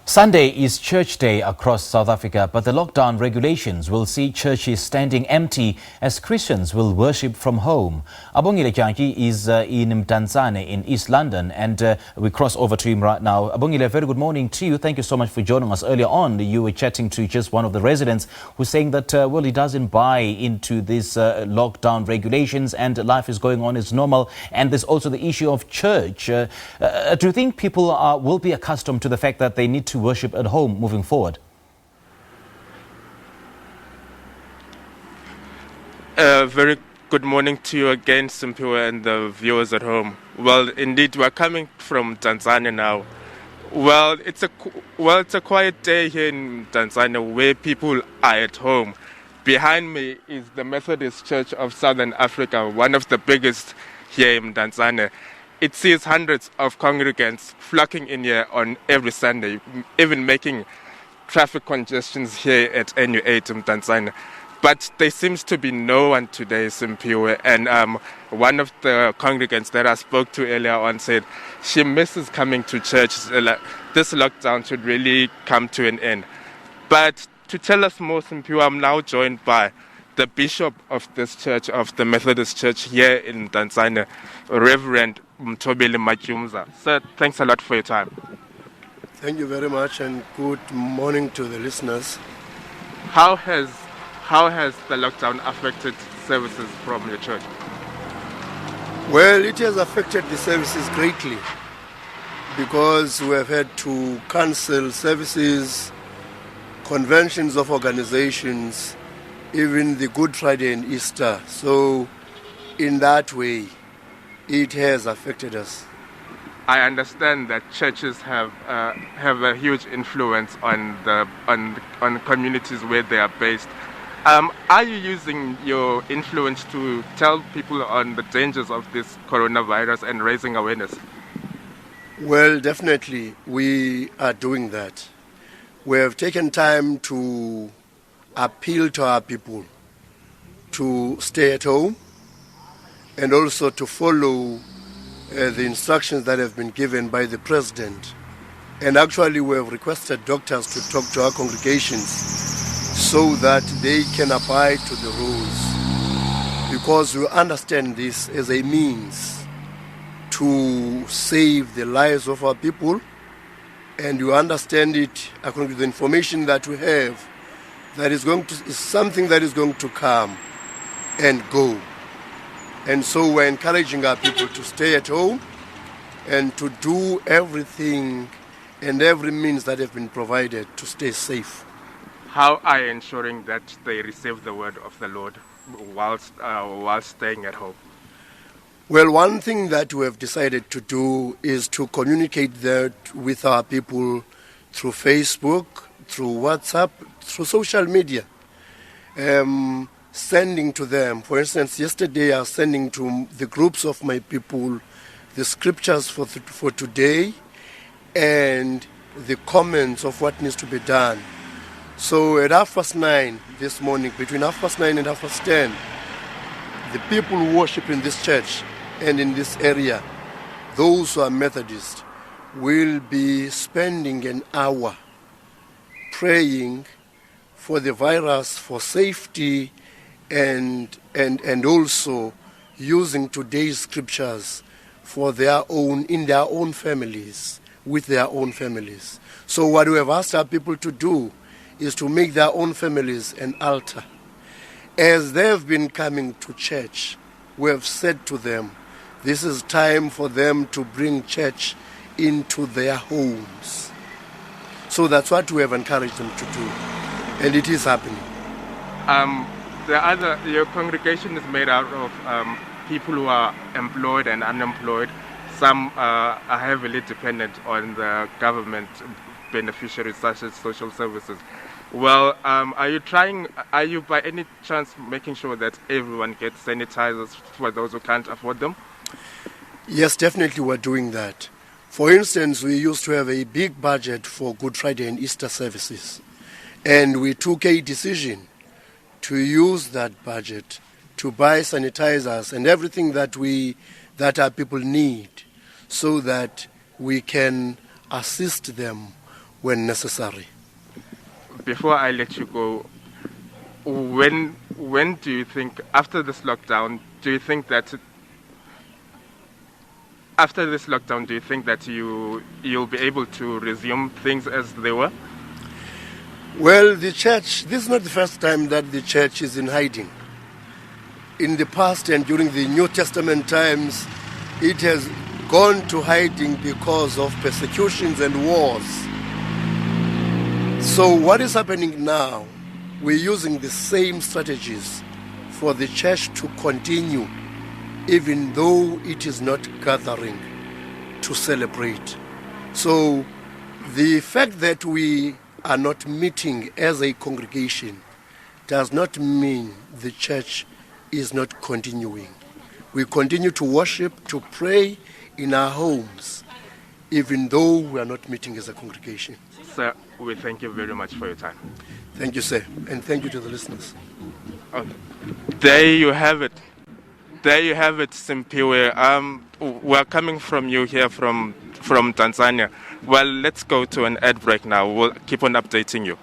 Sunday is Church Day across South Africa, but the lockdown regulations will see churches standing empty as Christians will worship from home. Abongile Jantjies is in Mdantsane in East London, and we cross over to him right now. Abongile, very good morning to you. Thank you so much for joining us. Earlier on, you were chatting to just one of the residents who's saying that, well, he doesn't buy into these lockdown regulations and life is going on as normal. And there's also the issue of church. Do you think people will be accustomed to the fact that they need to worship at home moving forward? Very good morning to you again, Simpiwe, and the viewers at home. Well, indeed, we're coming from Mdantsane now. Well, it's a quiet day here in Mdantsane where people are at home. Behind me is the Methodist Church of Southern Africa, one of the biggest here in Mdantsane. It sees hundreds of congregants flocking in here on every Sunday, even making traffic congestions here at NU8 in Mdantsane. But there seems to be no one today, Simpiwe, and one of the congregants that I spoke to earlier on said she misses coming to church. This lockdown should really come to an end. But to tell us more, Simpiwe, I'm now joined by the bishop of this church, of the Methodist Church here in Mdantsane, Reverend Mthobeli. Sir, thanks a lot for your time. Thank you very much, and good morning to the listeners. How has the lockdown affected services from your church? Well, it has affected the services greatly because we have had to cancel services, conventions of organizations, even the Good Friday and Easter. So in that way, it has affected us. I understand that churches have a huge influence on communities where they are based. Are you using your influence to tell people on the dangers of this coronavirus and raising awareness? Well, definitely, we are doing that. We have taken time to appeal to our people to stay at home and also to follow the instructions that have been given by the president. And actually, we have requested doctors to talk to our congregations so that they can abide to the rules, because we understand this as a means to save the lives of our people, and you understand it according to the information that we have, that is something that is going to come and go. And so we're encouraging our people to stay at home and to do everything and every means that have been provided to stay safe. How are you ensuring that they receive the word of the Lord whilst staying at home? Well, one thing that we have decided to do is to communicate that with our people through Facebook, through WhatsApp, through social media, sending to them. For instance, yesterday I was sending to the groups of my people the scriptures for today and the comments of what needs to be done. So at 9:30 this morning, between 9:30 and 10:30, the people who worship in this church and in this area, those who are Methodist, will be spending an hour praying for the virus, for safety, and also using today's scriptures for in their own families, with their own families. So what we have asked our people to do is to make their own families an altar. As they have been coming to church, we have said to them, this is time for them to bring church into their homes. So that's what we have encouraged them to do, and it is happening. Your congregation is made out of people who are employed and unemployed. Some are heavily dependent on the government beneficiaries such as social services. Well, are you by any chance making sure that everyone gets sanitizers for those who can't afford them? Yes, definitely we're doing that. For instance, we used to have a big budget for Good Friday and Easter services, and we took a decision to use that budget to buy sanitizers and everything that our people need, so that we can assist them when necessary. Before I let you go, when do you think, after this lockdown, do you think that you'll be able to resume things as they were? Well, the church, this is not the first time that the church is in hiding. In the past and during the New Testament times, it has gone to hiding because of persecutions and wars. So what is happening now? We're using the same strategies for the church to continue, even though it is not gathering to celebrate. So the fact that we are not meeting as a congregation does not mean the church is not continuing. We continue to worship, to pray in our homes, even though we are not meeting as a congregation. Sir, we thank you very much for your time. Thank you, sir, and thank you to the listeners. Oh, there you have it. There you have it, Simpiwe. We're coming from you here from Tanzania. Well, let's go to an ad break now. We'll keep on updating you.